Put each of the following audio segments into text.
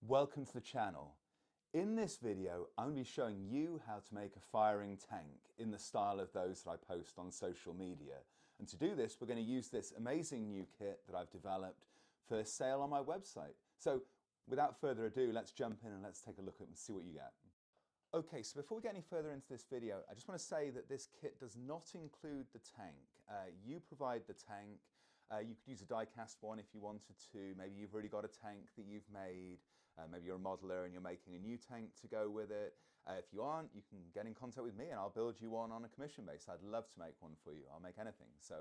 Welcome to the channel. In this video, I'm going to be showing you how to make a firing tank in the style of those that I post on social media. And to do this, we're going to use this amazing new kit that I've developed for sale on my website. So without further ado, let's jump in and let's take a look at it and see what you get. Okay, so before we get any further into this video, I just want to say that this kit does not include the tank. You provide the tank. You could use a die-cast one if you wanted to. Maybe you've already got a tank that you've made. Maybe you're a modeler and you're making a new tank to go with it. If you aren't, you can get in contact with me and I'll build you one on a commission base. I'd love to make one for you. I'll make anything. So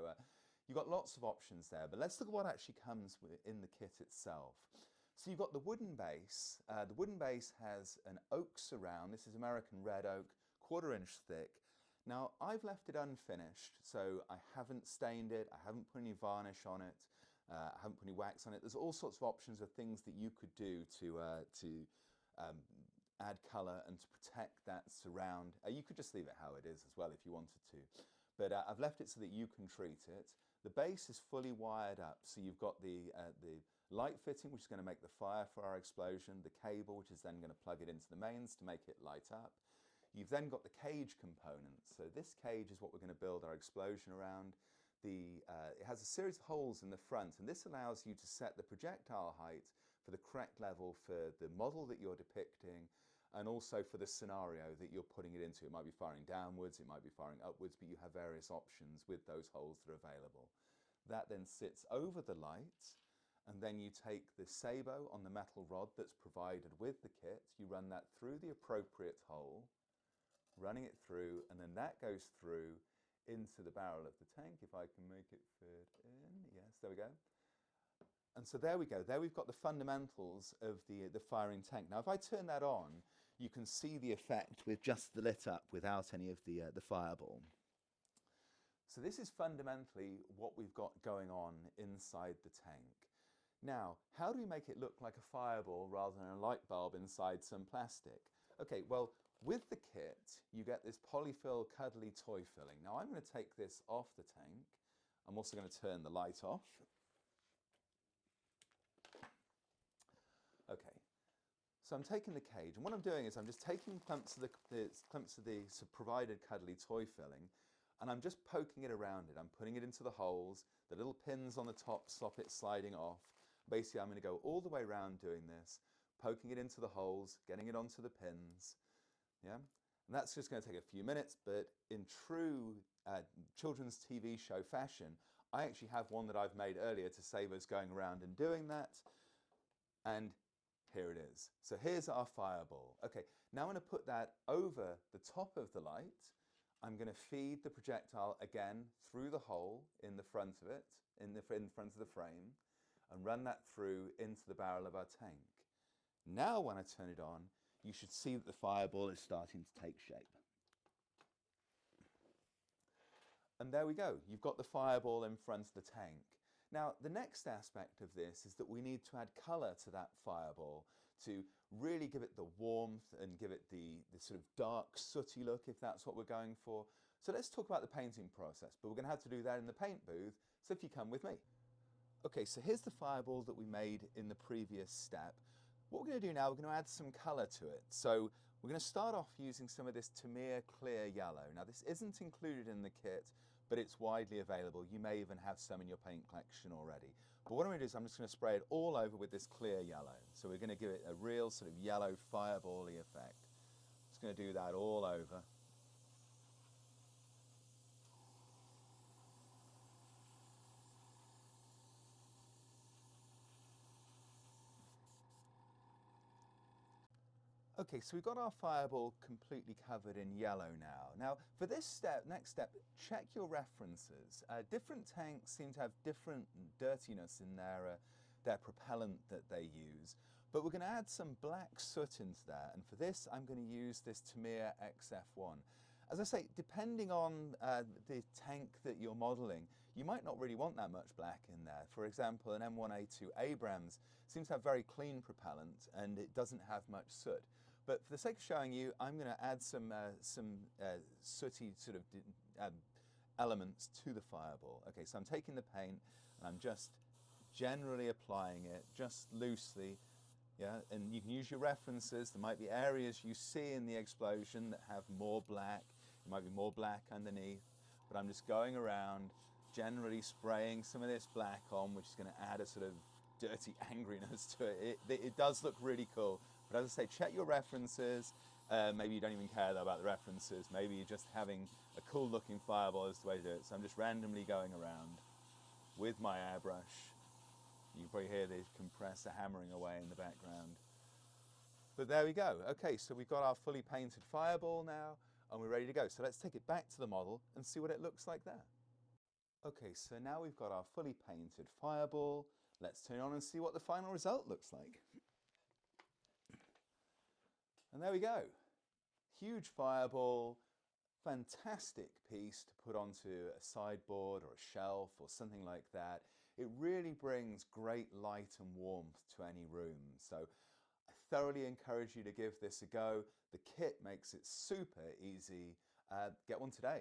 you've got lots of options there, but let's look at what actually comes in the kit itself. So you've got the wooden base. The wooden base has an oak surround. This is American red oak, 1/4 inch thick. Now I've left it unfinished, so I haven't stained it, I haven't put any varnish on it, I haven't put any wax on it. There's all sorts of options of things that you could do to add colour and to protect that surround. You could just leave it how it is as well if you wanted to. But I've left it so that you can treat it. The base is fully wired up, so you've got the light fitting, which is going to make the fire for our explosion, the cable, which is then going to plug it into the mains to make it light up. You've then got the cage component. So this cage is what we're going to build our explosion around. It has a series of holes in the front, and this allows you to set the projectile height for the correct level for the model that you're depicting, and also for the scenario that you're putting it into. It might be firing downwards, it might be firing upwards, but you have various options with those holes that are available. That then sits over the light, and then you take the sabot on the metal rod that's provided with the kit, you run that through the appropriate hole, running it through, and then that goes through into the barrel of the tank, if I can make it fit in. Yes, there we go. And so there we go. There we've got the fundamentals of the firing tank. Now, if I turn that on, you can see the effect with just the lit up without any of the fireball. So this is fundamentally what we've got going on inside the tank. Now, how do we make it look like a fireball rather than a light bulb inside some plastic? Okay, well, with the kit, you get this polyfill cuddly toy filling. Now, I'm going to take this off the tank. I'm also going to turn the light off. Okay, so I'm taking the cage, and what I'm doing is I'm just taking clumps of the provided cuddly toy filling, and I'm just poking it around it. I'm putting it into the holes. The little pins on the top stop it sliding off. Basically, I'm going to go all the way around doing this, poking it into the holes, getting it onto the pins. Yeah, and that's just going to take a few minutes, but in true children's TV show fashion, I actually have one that I've made earlier to save us going around and doing that. And here it is. So here's our fireball. Okay, now I'm going to put that over the top of the light. I'm going to feed the projectile again through the hole in the front of it, in front of the frame, and run that through into the barrel of our tank. Now when I turn it on, you should see that the fireball is starting to take shape. And there we go. You've got the fireball in front of the tank. Now, the next aspect of this is that we need to add colour to that fireball to really give it the warmth and give it the sort of dark, sooty look, if that's what we're going for. So let's talk about the painting process, but we're going to have to do that in the paint booth, so if you come with me. Okay, so here's the fireball that we made in the previous step. What we're going to do now, we're going to add some colour to it. So we're going to start off using some of this Tamiya clear yellow. Now this isn't included in the kit, but it's widely available. You may even have some in your paint collection already. But what I'm going to do is I'm just going to spray it all over with this clear yellow. So we're going to give it a real sort of yellow fireball-y effect. Just going to do that all over. Okay, so we've got our fireball completely covered in yellow now. Now, for this step, next step, check your references. Different tanks seem to have different dirtiness in their propellant that they use, but we're going to add some black soot into there, and for this, I'm going to use this Tamiya XF1. As I say, depending on the tank that you're modelling, you might not really want that much black in there. For example, an M1A2 Abrams seems to have very clean propellant and it doesn't have much soot. But for the sake of showing you, I'm going to add some sooty sort of elements to the fireball. Okay, so I'm taking the paint and I'm just generally applying it, just loosely, Yeah, and you can use your references. There might be areas you see in the explosion that have more black. It might be more black underneath, but I'm just going around generally spraying some of this black on, which is going to add a sort of dirty angriness to it. It does look really cool, but as I say, check your references. Maybe you don't even care though about the references. Maybe you're just having a cool looking fireball is the way to do it. So I'm just randomly going around with my airbrush. You can probably hear the compressor hammering away in the background. But there we go. Okay, so we've got our fully painted fireball now, and we're ready to go. So let's take it back to the model and see what it looks like there. Okay, so now we've got our fully painted fireball. Let's turn it on and see what the final result looks like. And there we go. Huge fireball, fantastic piece to put onto a sideboard or a shelf or something like that. It really brings great light and warmth to any room. So I thoroughly encourage you to give this a go. The kit makes it super easy. Get one today.